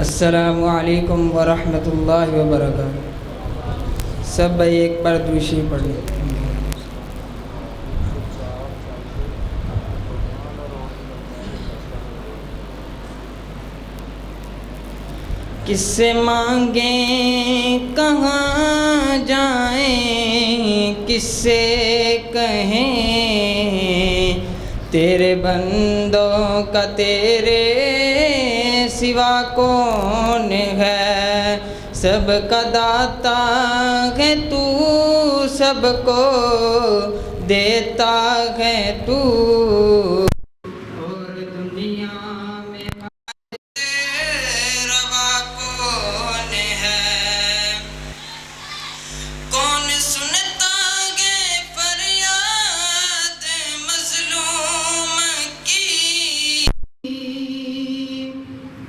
السلام علیکم ورحمۃ اللہ وبرکاتہ۔ سب بھائی ایک بار دوشی پڑھ لیں۔ کس سے مانگیں کہاں جائیں، کس سے کہیں تیرے بندوں کا تیرے سوا کون ہے؟ سب کا داتا ہے تو، سب کو دیتا ہے تو، اور دنیا میں روا کون ہے؟ کون سنتا ہے فریاد مظلوم کی؟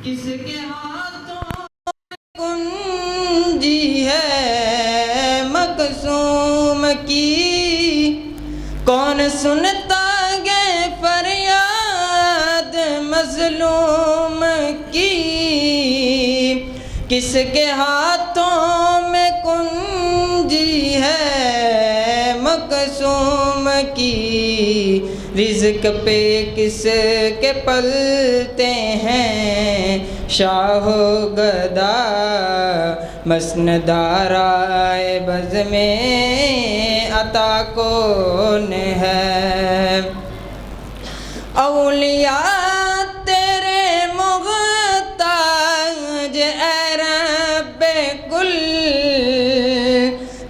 کس کے ہاتھوں کنجی ہے مقصوم کی؟ کون سنتا ہے فریاد مظلوم کی؟ کس کے ہاتھوں میں کنجی ہے مقصوم کی؟ رزق پہ کس کے پلتے ہیں شاہ و گدا؟ مسندارائے بز میں عطا کون ہے؟ اولیاء تیرے محتاج اے رب کل،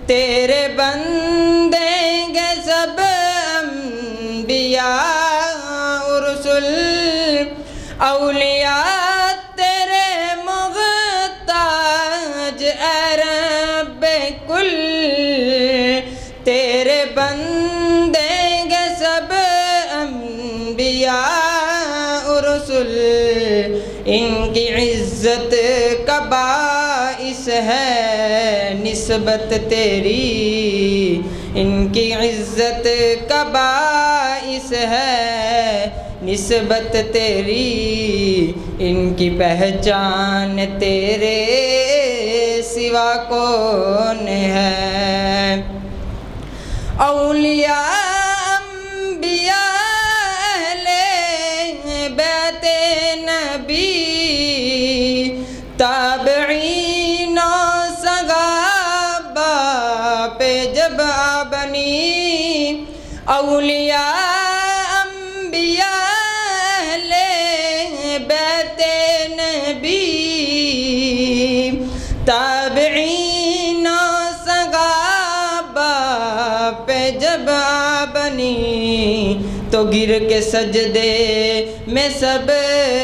تیرے بندے گے سب انبیاء و رسل۔ اولیاء تیرے محتاج اے رب کل، تیرے بندے گے سب انبیاء و رسل۔ ان کی عزت کا باعث ہے نسبت تیری، ان کی عزت کا باعث ہے نسبت تیری، ان کی پہچان تیرے سوا کون ہے؟ اولیاء انبیاء اہل بیت نبی، تابعین و صحابہ پہ جب بنی۔ اولیاء انبیاء اہل بیت نبی، تابعین و صحابہ پہ جب بنی، تو گر کے سجدے میں سب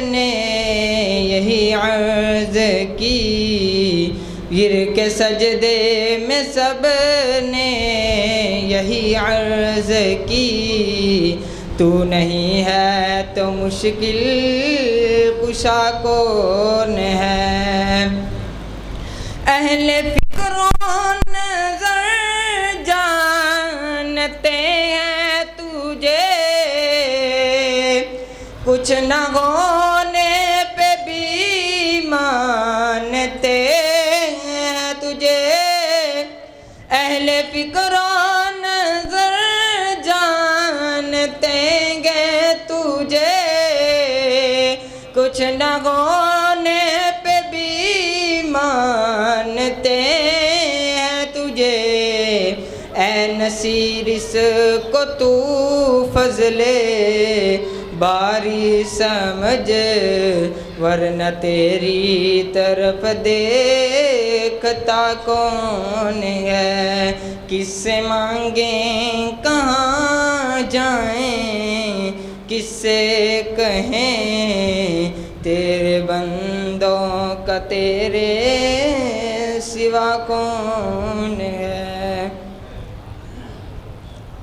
نے یہی عرض کی، گر کے سجدے میں سب نے یہی عرض کی، تو نہیں ہے تو مشکل کشا کون ہے؟ اہل فکر و نظر جانتے ہیں تجھے، کچھ نہ ہونے پہ بھی مانتے ہیں تجھے۔ اہل فکر و نظر جانتے ہیں تجھے، کچھ نہ ہونے پہ بھی مانتے ہیں تجھے۔ اے نصیر اس کو تو فضل باری سمجھ، ورنہ تیری طرف دیکھتا کون ہے؟ کس سے مانگیں کہاں جائیں، کس سے کہیں تیرے بندوں کا تیرے سوا کون ہے؟